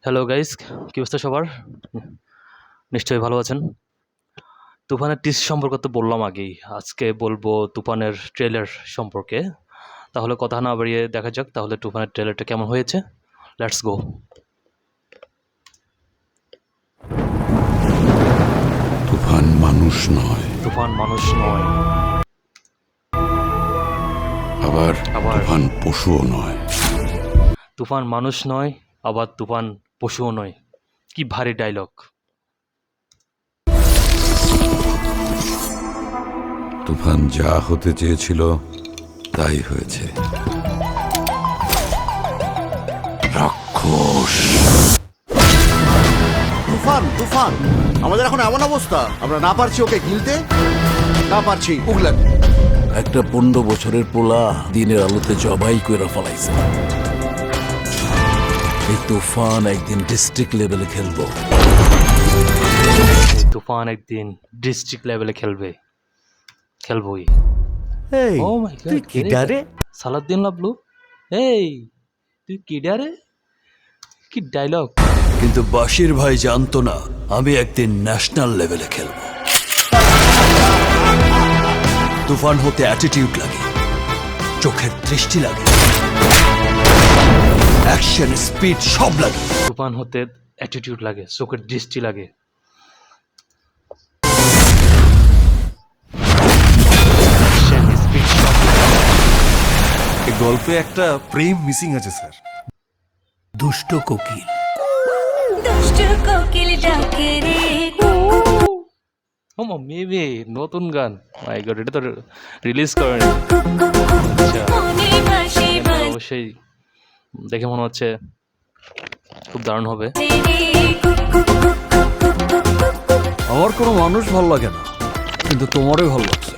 Hello guys, কি অবস্থা সবার? নিশ্চয়ই ভালো আছেন। তুফানের টিজ সম্পর্কে তো বললাম আগেই। আজকে বলবো তুফানের ট্রেলার সম্পর্কে। তাহলে কথা না বাড়িয়ে দেখা যাক তাহলে তুফানের ট্রেলারটা কেমন হয়েছে। Let's go. তুফান মানুষ নয়, তুফান মানুষ নয়, আবার আবার তুফান পশুও নয়। তুফান মানুষ নয়, আবার তুফান পশুও নয়। কি ভারী ডায়লগ! তুফান যা হতে চেয়েছিল তাই হয়েছে। রাক্ষস। তুফান তুফান আমাদের এখন এমন অবস্থা, আমরা না পারছি ওকে গিলতে, না পারছি উগলাতে। একটা 15 বছরের পোলা দিনের আলোতে জবাই করে ফলাইছে। এই তুফান একদিন ডিস্ট্রিক্ট লেভেলে খেলবো। তুফান একদিন ডিস্ট্রিক্ট লেভেলে খেলবই। এই ও মাই গড, তুই কি ডারে? সালাউদ্দিন লাবলু, এই তুই কিডা রে? কি ডায়লগ! কিন্তু বাশির ভাই জানতো না আমি একদিন ন্যাশনাল লেভেলে খেলবো। তুফান হতে অ্যাটিটিউড লাগে, চোখের দৃষ্টি লাগে, অ্যাকশন স্পিড সব লাগে। তুফান হতে অ্যাটিটিউড লাগে, চোখের দৃষ্টি লাগে। Action, speed, সব লাগে। এই গল্পে একটা প্রেম মিসিং আছে স্যার। দুষ্ট কোকিল দুষ্ট কোকিল ডাকে রে ও মেবি নতুন গান। মাই গড, এটা তো রিলিজ করেনি। আচ্ছা, মনে ভাসে গানটা অবশ্যই দেখে মনে হচ্ছে খুব দারুণ হবে। আমার কোনো মানুষ ভালো লাগে না, কিন্তু তোমারই ভালো লাগছে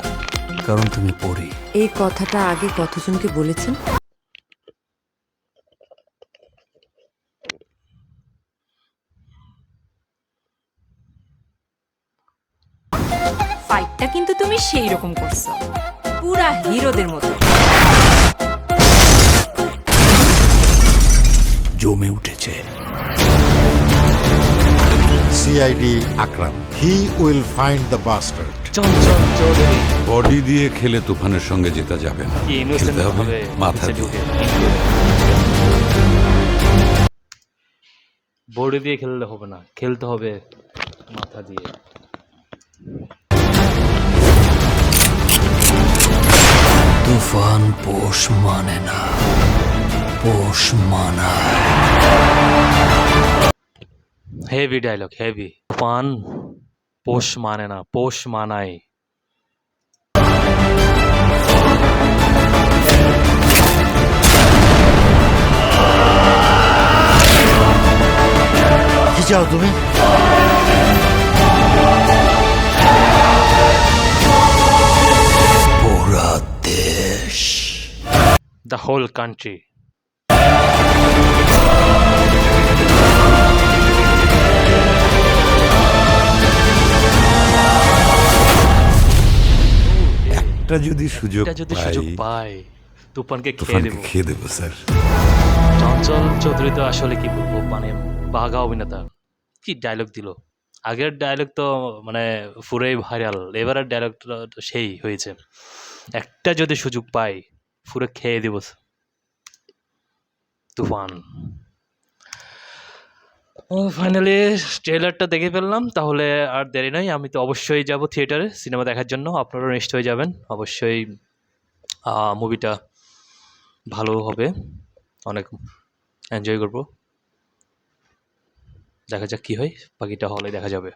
কারণ তুমি পড়ি। এই কথাটা আগে কতজনকে বলেছেন? ফাইটটা কিন্তু তুমি সেই রকম করছো, পুরা হিরোদের মতো। জমে উঠেছে। CID Akram. He will find the bastard. Chanchal Chowdhury body দিয়ে খেলে তুফানের সঙ্গে জেতা যাবে না, কি ইনোসেন্ট খেলতে হবে হবে মাথা দিয়ে। বডি দিয়ে খেললে হবে না, খেলতে হবে মাথা দিয়ে। তুফান পোষ মানে না, পোষ মানায়। Heavy dialogue, heavy. তুফান পোষ মানে না, পোষ মানায়। কি চাও তুমি? পুরা দেশ। The whole country. একটা যদি সুযোগ এটা যদি পাই, সুযোগ পাই তুফানকে খেয়ে তুফানকে দেবো। খেয়ে দেবো স্যার। চঞ্চল চৌধুরী তো আসলে কি বলবো, মানে বাঘা অভিনেতা। কি ডায়লগ দিল! আগের ডায়লগ তো মানে পুরোই ভাইরাল, এবারের ডায়লগটা তো সেই হয়েছে। একটা যদি সুযোগ পাই পুরো খেয়ে দেব তুফান। ও ফাইনালি ট্রেলারটা দেখে ফেললাম, তাহলে আর দেরি নয়, আমি তো অবশ্যই যাব থিয়েটারে সিনেমা দেখার জন্য। আপনারাও নিশ্চয়ই যাবেন, অবশ্যই মুভিটা ভালো হবে, অনেক এনজয় করব। দেখা যাক কী হয়, বাকিটা হলে দেখা যাবে।